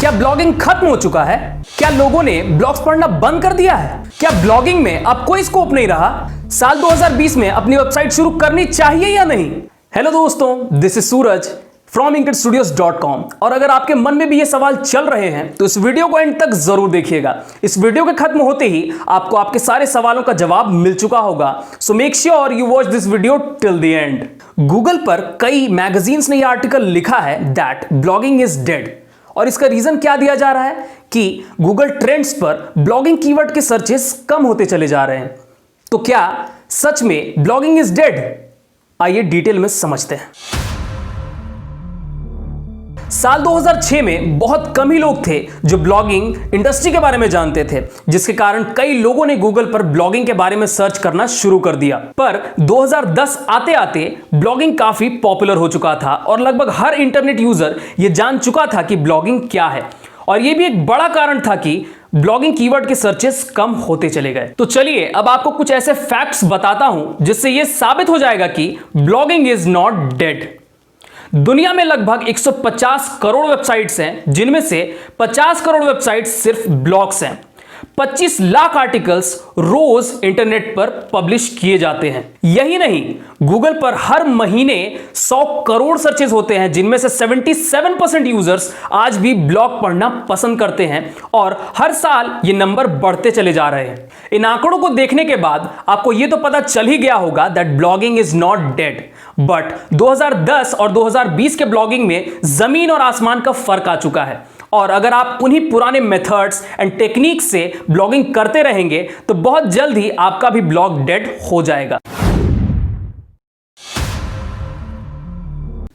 क्या ब्लॉगिंग खत्म हो चुका है? क्या लोगों ने ब्लॉग्स पढ़ना बंद कर दिया है? क्या ब्लॉगिंग में अब कोई स्कोप नहीं रहा? साल 2020 में अपनी वेबसाइट शुरू करनी चाहिए या नहीं? हेलो दोस्तों, this is Suraj from inketstudios.com। और अगर आपके मन में भी ये सवाल चल रहे हैं तो इस वीडियो को एंड तक जरूर देखिएगा। इस वीडियो के खत्म होते ही आपको आपके सारे सवालों का जवाब मिल चुका होगा। So make sure you watch this video till the end. Google पर कई मैगजीन्स ने यह आर्टिकल लिखा है दैट ब्लॉगिंग इज डेड। और इसका रीजन क्या दिया जा रहा है कि गूगल ट्रेंड्स पर ब्लॉगिंग कीवर्ड के सर्चेस कम होते चले जा रहे हैं। तो क्या सच में ब्लॉगिंग इज डेड? आइए डिटेल में समझते हैं। साल 2006 में बहुत कम ही लोग थे जो ब्लॉगिंग इंडस्ट्री के बारे में जानते थे, जिसके कारण कई लोगों ने गूगल पर ब्लॉगिंग के बारे में सर्च करना शुरू कर दिया। पर 2010 आते आते ब्लॉगिंग काफी पॉपुलर हो चुका था और लगभग हर इंटरनेट यूजर यह जान चुका था कि ब्लॉगिंग क्या है। और यह भी एक बड़ा कारण था कि ब्लॉगिंग कीवर्ड के सर्चेस कम होते चले गए। तो चलिए अब आपको कुछ ऐसे फैक्ट्स बताता हूं जिससे यह साबित हो जाएगा कि ब्लॉगिंग इज नॉट डेड। दुनिया में लगभग 150 करोड़ वेबसाइट्स हैं, जिनमें से 50 करोड़ वेबसाइट्स सिर्फ ब्लॉग्स हैं। 25 लाख आर्टिकल्स रोज इंटरनेट पर पब्लिश किए जाते हैं। यही नहीं, गूगल पर हर महीने 100 करोड़ सर्चेस होते हैं, जिनमें से 77% यूजर्स आज भी ब्लॉग पढ़ना पसंद करते हैं और हर साल ये नंबर बढ़ते चले जा रहे हैं। इन आंकड़ों को देखने के बाद आपको ये तो पता चल ही गया होगा that blogging is not dead. But 2010 और 2020 के ब्लॉगिंग में जमीन और आसमान का फर्क आ चुका है। और अगर आप उन्हीं पुराने मेथड्स एंड टेक्निक्स से ब्लॉगिंग करते रहेंगे तो बहुत जल्द ही आपका भी ब्लॉग डेड हो जाएगा।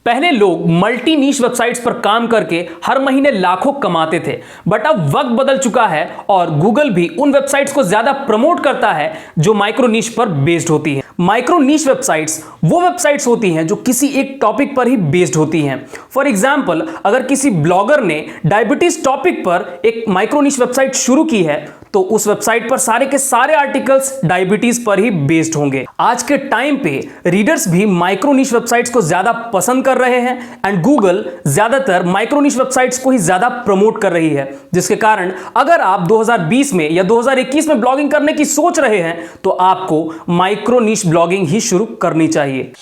पहले लोग मल्टी नीश वेबसाइट्स पर काम करके हर महीने लाखों कमाते थे, बट अब वक्त बदल चुका है और गूगल भी उन वेबसाइट्स को ज्यादा प्रमोट करता है जो माइक्रो नीश पर बेस्ड होती है। माइक्रो नीश वेबसाइट्स वो वेबसाइट्स होती हैं जो किसी एक टॉपिक पर ही बेस्ड होती हैं। फॉर एग्जाम्पल, अगर किसी ब्लॉगर ने डायबिटीज टॉपिक पर एक माइक्रो नीश वेबसाइट शुरू की है तो उस वेबसाइट पर सारे के सारे आर्टिकल्स डायबिटीज पर ही बेस्ड होंगे। आज के टाइम पे रीडर्स भी माइक्रो नीश वेबसाइट्स को ज्यादा पसंद कर रहे हैं एंड गूगल ज्यादातर माइक्रो नीश वेबसाइट्स को ही ज्यादा प्रमोट कर रही है, जिसके कारण अगर आप 2020 में या 2021 में ब्लॉगिंग करने की सोच रहे हैं तो आपको माइक्रो नीश ब्लॉगिंग ही शुरू करनी चाहिए।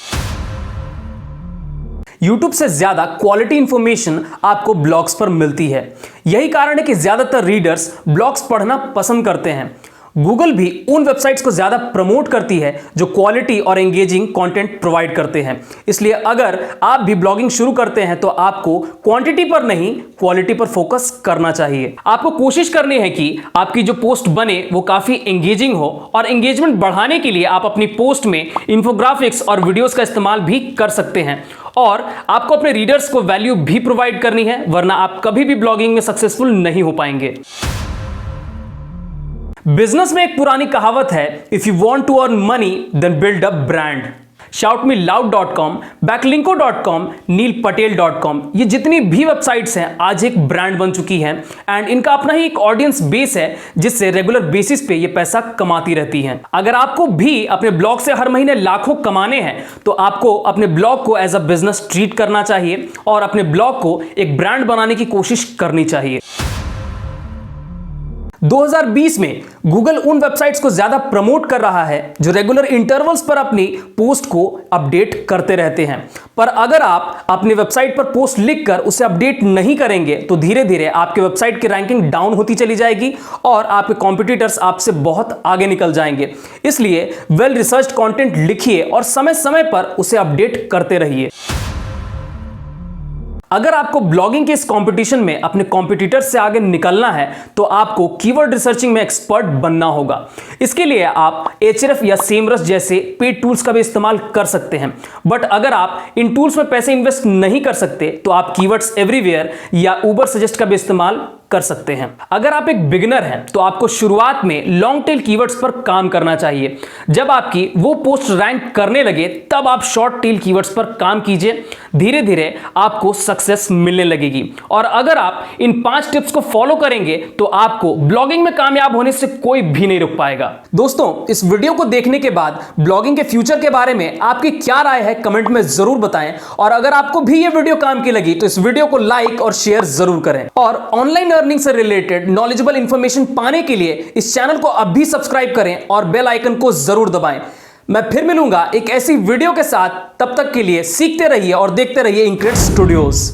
YouTube से ज्यादा क्वालिटी इंफॉर्मेशन आपको ब्लॉग्स पर मिलती है। यही कारण है कि ज्यादातर रीडर्स ब्लॉग्स पढ़ना पसंद करते हैं। गूगल भी उन वेबसाइट्स को ज्यादा प्रमोट करती है जो क्वालिटी और एंगेजिंग कंटेंट प्रोवाइड करते हैं। इसलिए अगर आप भी ब्लॉगिंग शुरू करते हैं तो आपको क्वांटिटी पर नहीं, क्वालिटी पर फोकस करना चाहिए। आपको कोशिश करनी है कि आपकी जो पोस्ट बने वो काफी एंगेजिंग हो, और एंगेजमेंट बढ़ाने के लिए आप अपनी पोस्ट में इंफोग्राफिक्स और वीडियोस का इस्तेमाल भी कर सकते हैं। और आपको अपने रीडर्स को वैल्यू भी प्रोवाइड करनी है, वरना आप कभी भी ब्लॉगिंग में सक्सेसफुल नहीं हो पाएंगे। बिजनेस में एक पुरानी कहावत है, if you want to earn money then build a brand. shoutmeloud.com, backlinko.com, neilpatel.com, ये जितनी भी वेबसाइट्स हैं आज एक ब्रांड बन चुकी हैं एंड इनका अपना ही एक ऑडियंस बेस है जिससे रेगुलर बेसिस पे ये पैसा कमाती रहती हैं। अगर आपको भी अपने ब्लॉग से हर महीने लाखों कमाने हैं तो आपको अपने ब्लॉग को एज अ बिजनेस ट्रीट करना चाहिए और अपने ब्लॉग को एक ब्रांड बनाने की कोशिश करनी चाहिए। 2020 में गूगल उन वेबसाइट्स को ज्यादा प्रमोट कर रहा है जो रेगुलर इंटरवल्स पर अपनी पोस्ट को अपडेट करते रहते हैं। पर अगर आप अपनी वेबसाइट पर पोस्ट लिखकर उसे अपडेट नहीं करेंगे तो धीरे धीरे आपके वेबसाइट की रैंकिंग डाउन होती चली जाएगी और आपके कॉम्पिटिटर्स आपसे बहुत आगे निकल जाएंगे। इसलिए वेल रिसर्च्ड कंटेंट लिखिए और समय समय पर उसे अपडेट करते रहिए। अगर आपको ब्लॉगिंग के इस कंपटीशन में अपने कॉम्पिटिटर्स से आगे निकलना है तो आपको कीवर्ड रिसर्चिंग में एक्सपर्ट बनना होगा। इसके लिए आप Ahrefs या सेमरस जैसे पेड टूल्स का भी इस्तेमाल कर सकते हैं। बट अगर आप इन टूल्स में पैसे इन्वेस्ट नहीं कर सकते तो आप कीवर्ड्स एवरीवेयर या उबर सजेस्ट का भी इस्तेमाल कर सकते हैं। अगर आप एक बिगिनर हैं तो आपको शुरुआत में लॉन्ग टेल कीवर्ड्स पर काम करना चाहिए। जब आपकी वो पोस्ट रैंक करने लगे तब आप शॉर्ट टेल कीवर्ड्स पर काम कीजिए। धीरे धीरे आपको सक्सेस मिलने लगेगी। और अगर आप इन 5 टिप्स को फॉलो करेंगे तो आपको ब्लॉगिंग में कामयाब होने से कोई भी नहीं रोक पाएगा। दोस्तों, इस वीडियो को देखने के बाद ब्लॉगिंग के फ्यूचर के बारे में आपकी क्या राय है कमेंट में जरूर बताएं। और अगर आपको भी ये वीडियो काम की लगी तो इस वीडियो को लाइक और शेयर जरूर करें। और ऑनलाइन अर्निंग से रिलेटेड नॉलेजेबल इंफॉर्मेशन पाने के लिए इस चैनल को अब भी सब्सक्राइब करें और बेल आइकन को जरूर दबाएं। मैं फिर मिलूंगा एक ऐसी वीडियो के साथ। तब तक के लिए सीखते रहिए और देखते रहिए इंक्रेड स्टूडियोज।